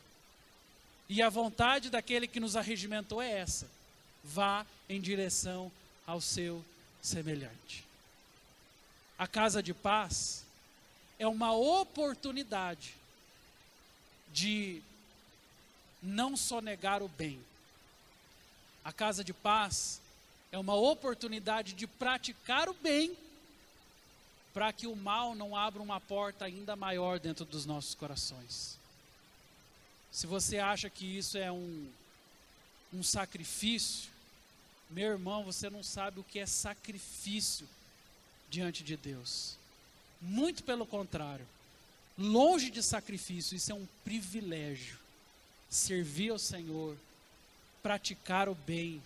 E a vontade daquele que nos arregimentou é essa: vá em direção ao seu semelhante. A casa de paz é uma oportunidade de não sonegar o bem. A casa de paz é uma oportunidade de praticar o bem para que o mal não abra uma porta ainda maior dentro dos nossos corações. Se você acha que isso é um sacrifício, meu irmão, você não sabe o que é sacrifício diante de Deus. Muito pelo contrário, longe de sacrifício, isso é um privilégio. Servir ao Senhor, praticar o bem,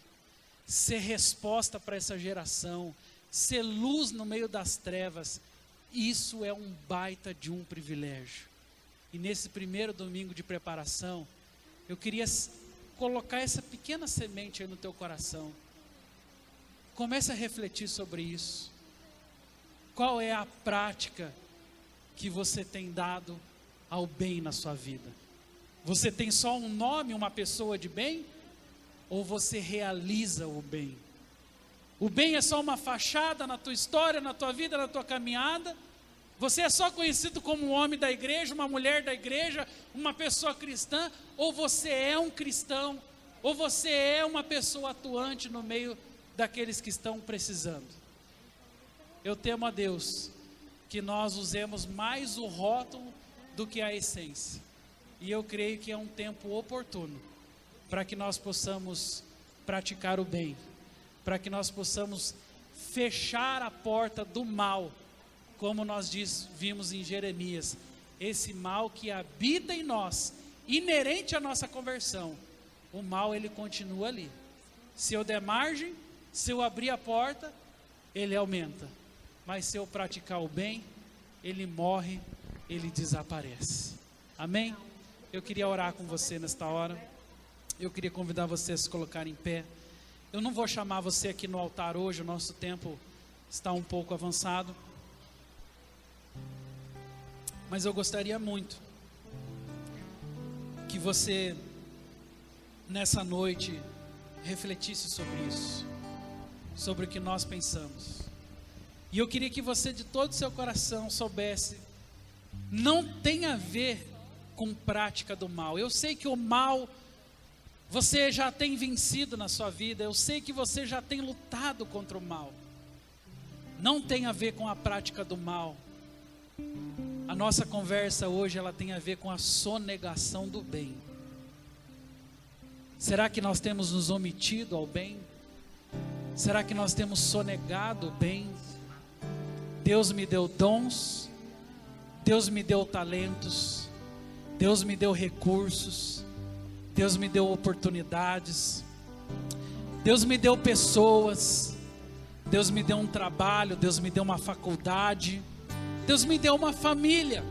ser resposta para essa geração, ser luz no meio das trevas, isso é um baita de um privilégio. E nesse primeiro domingo de preparação, eu queria colocar essa pequena semente aí no teu coração. Comece a refletir sobre isso. Qual é a prática que você tem dado ao bem na sua vida? Você tem só um nome, uma pessoa de bem? Ou você realiza o bem? O bem é só uma fachada na tua história, na tua vida, na tua caminhada? Você é só conhecido como um homem da igreja, uma mulher da igreja, uma pessoa cristã? Ou você é um cristão? Ou você é uma pessoa atuante no meio daqueles que estão precisando? Eu temo a Deus que nós usemos mais o rótulo do que a essência. E eu creio que é um tempo oportuno para que nós possamos praticar o bem, para que nós possamos fechar a porta do mal, como nós vimos em Jeremias, esse mal que habita em nós, inerente à nossa conversão. O mal, ele continua ali. Se eu der margem, se eu abrir a porta, ele aumenta. Mas se eu praticar o bem, ele morre, ele desaparece. Amém? Eu queria orar com você nesta hora. Eu queria convidar você a se colocar em pé. Eu não vou chamar você aqui no altar hoje, o nosso tempo está um pouco avançado. Mas eu gostaria muito que você, nessa noite, refletisse sobre isso, sobre o que nós pensamos. E eu queria que você, de todo o seu coração, soubesse, não tem a ver com prática do mal. Eu sei que o mal você já tem vencido na sua vida, eu sei que você já tem lutado contra o mal. Não tem a ver com a prática do mal. A nossa conversa hoje, ela tem a ver com a sonegação do bem. Será que nós temos nos omitido ao bem? Será que nós temos sonegado o bem? Deus me deu dons, Deus me deu talentos, Deus me deu recursos, Deus me deu oportunidades, Deus me deu pessoas, Deus me deu um trabalho, Deus me deu uma faculdade, Deus me deu uma família,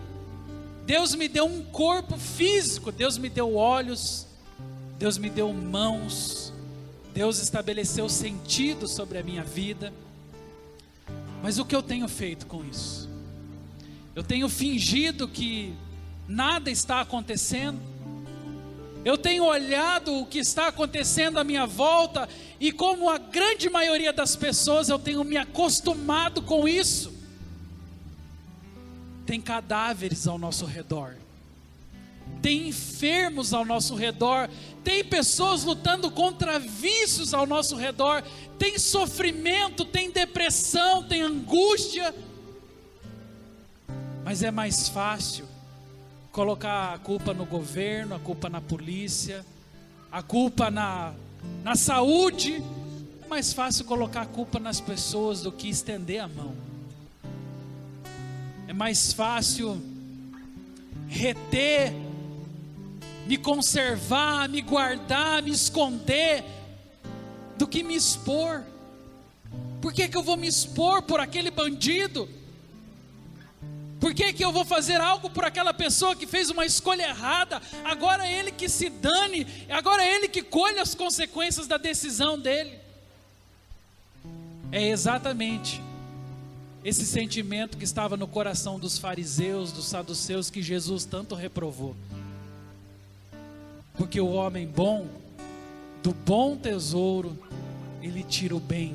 Deus me deu um corpo físico, Deus me deu olhos, Deus me deu mãos, Deus estabeleceu sentido sobre a minha vida. Mas o que eu tenho feito com isso? Eu tenho fingido que nada está acontecendo? Eu tenho olhado o que está acontecendo à minha volta e, como a grande maioria das pessoas, eu tenho me acostumado com isso. Tem cadáveres ao nosso redor, tem enfermos ao nosso redor, tem pessoas lutando contra vícios ao nosso redor, tem sofrimento, tem depressão, tem angústia. Mas é mais fácil colocar a culpa no governo, a culpa na polícia, a culpa na saúde. É mais fácil colocar a culpa nas pessoas do que estender a mão. É mais fácil reter, me conservar, me guardar, me esconder, do que me expor. Por que eu vou me expor por aquele bandido? Por que eu vou fazer algo por aquela pessoa que fez uma escolha errada? Agora é ele que se dane, agora é ele que colhe as consequências da decisão dele. É exatamente esse sentimento que estava no coração dos fariseus, dos saduceus, que Jesus tanto reprovou. Porque o homem bom, do bom tesouro, ele tira o bem.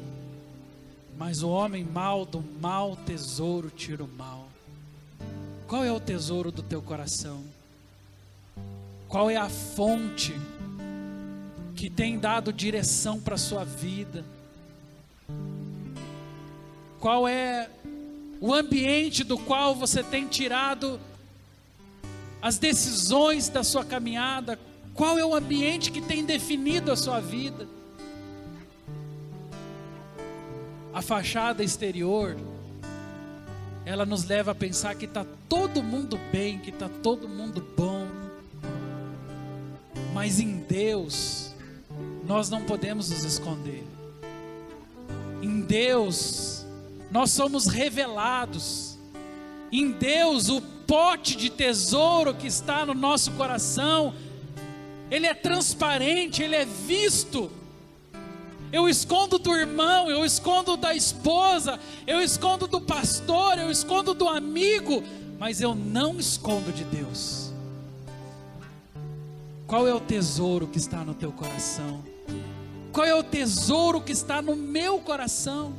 Mas o homem mau, do mau tesouro, tira o mal. Qual é o tesouro do teu coração? Qual é a fonte que tem dado direção para a sua vida? Qual é o ambiente do qual você tem tirado as decisões da sua caminhada, qual é o ambiente que tem definido a sua vida. A fachada exterior, ela nos leva a pensar que está todo mundo bem, que está todo mundo bom, mas em Deus, nós não podemos nos esconder. Em Deus, nós somos revelados. Em Deus, o pote de tesouro que está no nosso coração, ele é transparente, ele é visto. Eu escondo do irmão, eu escondo da esposa, eu escondo do pastor, eu escondo do amigo, mas eu não escondo de Deus. Qual é o tesouro que está no teu coração? Qual é o tesouro que está no meu coração?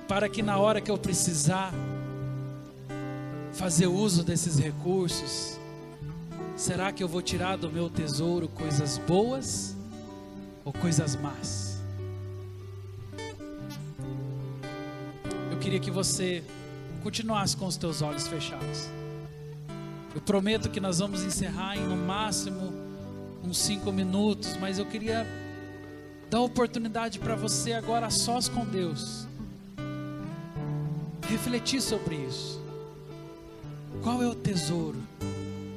Para que na hora que eu precisar fazer uso desses recursos, será que eu vou tirar do meu tesouro coisas boas ou coisas más? Eu queria que você continuasse com os teus olhos fechados. Eu prometo que nós vamos encerrar em no máximo uns 5 minutos, mas eu queria dar oportunidade para você agora a sós com Deus, refletir sobre isso. Qual é o tesouro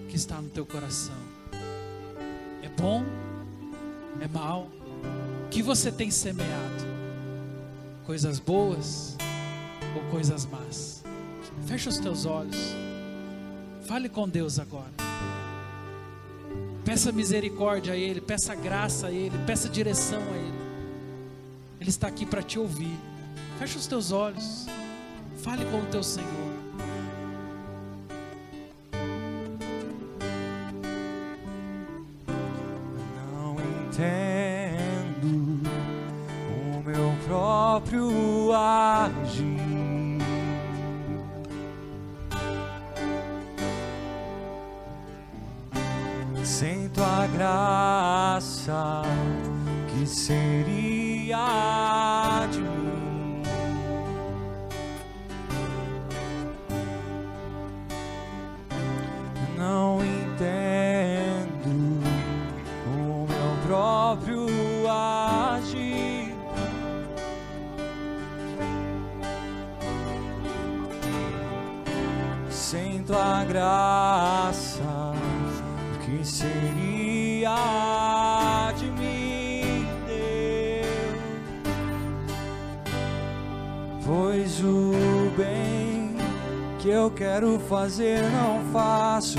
que está no teu coração? É bom? É mal? O que você tem semeado? Coisas boas ou coisas más? Fecha os teus olhos. Fale com Deus agora. Peça misericórdia a Ele, peça graça a Ele, peça direção a Ele. Ele está aqui para te ouvir. Fecha os teus olhos. Fale com o teu Senhor. Não entendo o meu próprio agir. Sem tua graça, que seria de mim? Não entendo o meu próprio agir. Sem tua graça, que seria de mim, Deus? Pois o bem que eu quero fazer não faço,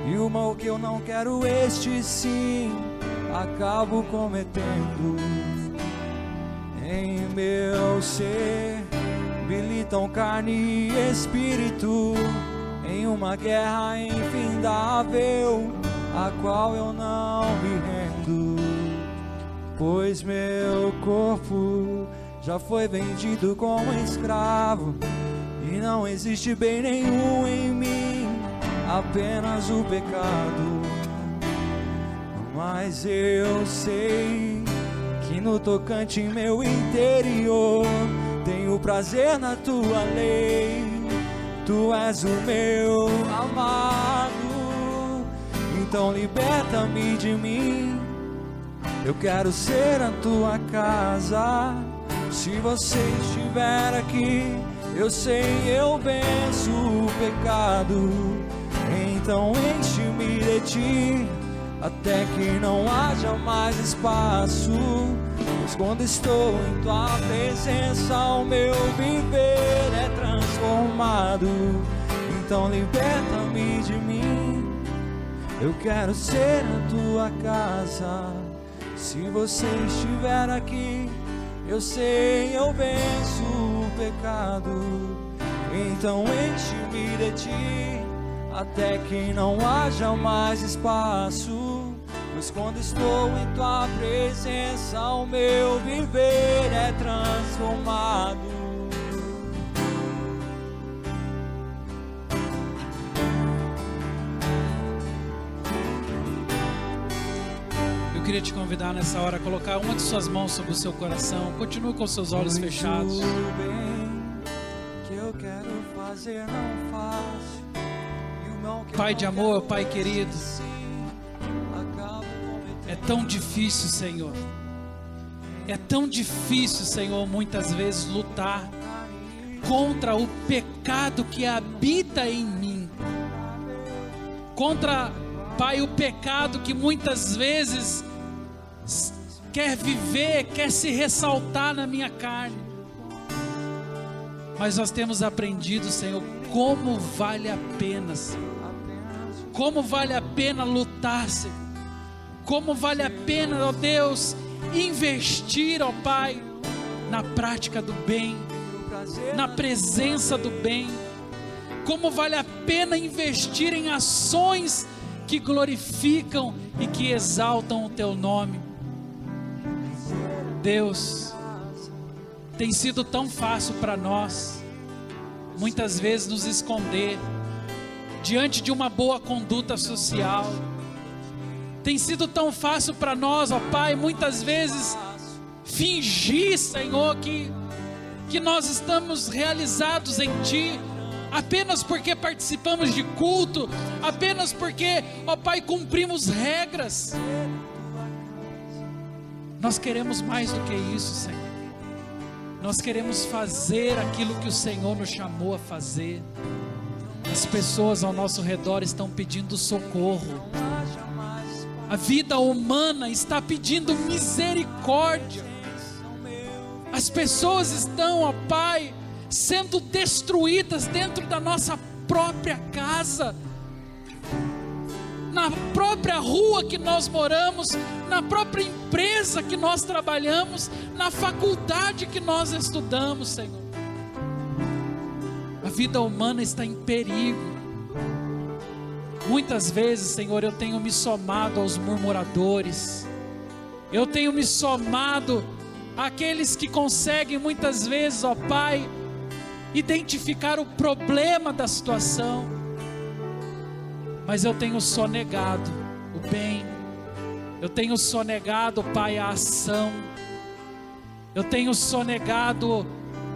e o mal que eu não quero, este sim acabo cometendo. Em meu ser militam carne e espírito, em uma guerra infindável, a qual eu não me rendo. Pois meu corpo já foi vendido como escravo, e não existe bem nenhum em mim, apenas o pecado. Mas eu sei que no tocante em meu interior, tenho prazer na tua lei. Tu és o meu amado, então liberta-me de mim. Eu quero ser a tua casa. Se você estiver aqui, eu sei, eu venço o pecado. Então enche-me de ti, até que não haja mais espaço. Pois quando estou em tua presença, o meu viver é transformado. Então liberta-me de mim. Eu quero ser a tua casa. Se você estiver aqui, eu sei, eu venço o pecado. Então enche-me de ti, até que não haja mais espaço. Pois quando estou em tua presença, o meu viver é transformado. Eu queria te convidar nessa hora a colocar uma de suas mãos sobre o seu coração. Continue com seus olhos fechados. Pois o bem prazer não fácil, e o mal que Pai de amor, Pai querido, acabo cometendo. é tão difícil, Senhor. É tão difícil, Senhor, muitas vezes lutar contra o pecado que habita em mim. Contra, Pai, o pecado que muitas vezes quer viver, quer se ressaltar na minha carne. Mas nós temos aprendido, Senhor, como vale a pena, Senhor. Como vale a pena lutar, Senhor. Como vale a pena, ó Deus, investir, ó Pai, na prática do bem, na presença do bem. Como vale a pena investir em ações que glorificam e que exaltam o Teu nome. Deus, tem sido tão fácil para nós, muitas vezes, nos esconder diante de uma boa conduta social. Tem sido tão fácil para nós, ó Pai, muitas vezes fingir, Senhor, que nós estamos realizados em Ti, apenas porque participamos de culto, apenas porque, ó Pai, cumprimos regras. Nós queremos mais do que isso, Senhor. Nós queremos fazer aquilo que o Senhor nos chamou a fazer. As pessoas ao nosso redor estão pedindo socorro. A vida humana está pedindo misericórdia. As pessoas estão, ó Pai, sendo destruídas dentro da nossa própria casa, na própria rua que nós moramos, na própria empresa que nós trabalhamos, na faculdade que nós estudamos, Senhor. A vida humana está em perigo. Muitas vezes, Senhor, eu tenho me somado aos murmuradores, eu tenho me somado àqueles que conseguem muitas vezes, ó Pai, identificar o problema da situação, mas eu tenho sonegado o bem, eu tenho sonegado, Pai, a ação, eu tenho sonegado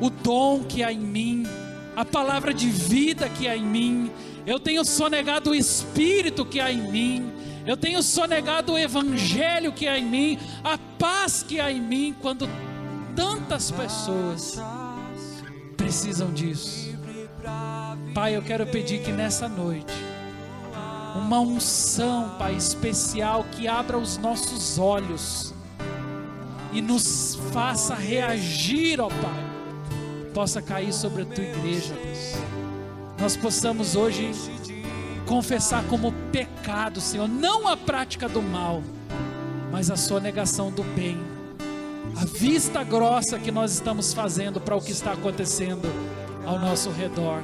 o dom que há em mim, a palavra de vida que há em mim, eu tenho sonegado o Espírito que há em mim, eu tenho sonegado o Evangelho que há em mim, a paz que há em mim, quando tantas pessoas precisam disso. Pai, eu quero pedir que nessa noite, uma unção, Pai, especial, que abra os nossos olhos e nos faça reagir, ó Pai, possa cair sobre a Tua igreja, Deus. Nós possamos hoje confessar como pecado, Senhor, não a prática do mal, mas a sonegação do bem, a vista grossa que nós estamos fazendo para o que está acontecendo ao nosso redor.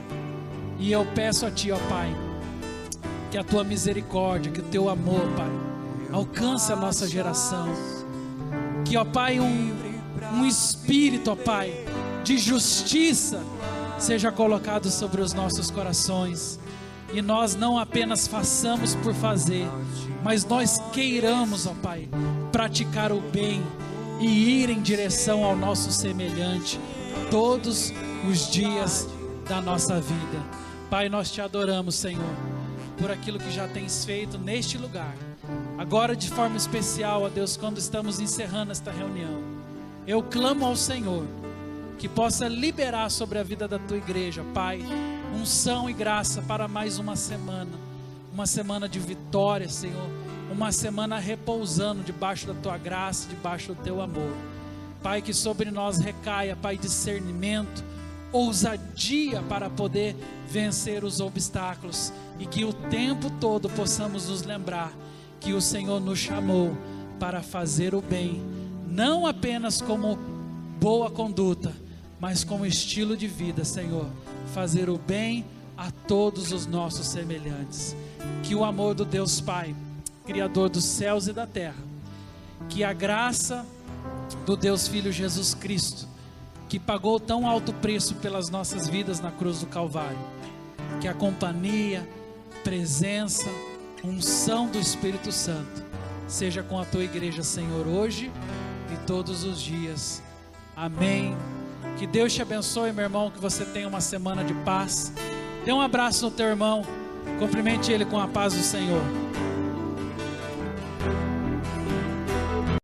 E eu peço a Ti, ó Pai, que a Tua misericórdia, que o Teu amor, Pai, alcance a nossa geração, que, ó Pai, um espírito, ó Pai, de justiça seja colocado sobre os nossos corações, e nós não apenas façamos por fazer, mas nós queiramos, ó Pai, praticar o bem e ir em direção ao nosso semelhante todos os dias da nossa vida. Pai, nós Te adoramos, Senhor, por aquilo que já tens feito neste lugar. Agora, de forma especial, ó Deus, quando estamos encerrando esta reunião, eu clamo ao Senhor que possa liberar sobre a vida da Tua igreja, Pai, unção e graça para mais uma semana de vitória, Senhor, uma semana repousando debaixo da Tua graça, debaixo do Teu amor. Pai, que sobre nós recaia, Pai, discernimento, ousadia para poder vencer os obstáculos, e que o tempo todo possamos nos lembrar que o Senhor nos chamou para fazer o bem, não apenas como boa conduta, mas como estilo de vida, Senhor, fazer o bem a todos os nossos semelhantes. Que o amor do Deus Pai, Criador dos céus e da terra, que a graça do Deus Filho Jesus Cristo, que pagou tão alto preço pelas nossas vidas na cruz do Calvário, que a companhia, presença, unção do Espírito Santo seja com a Tua igreja, Senhor, hoje e todos os dias. Amém Que Deus te abençoe, meu irmão, que você tenha uma semana de paz. Dê um abraço no teu irmão, cumprimente ele com a paz do Senhor.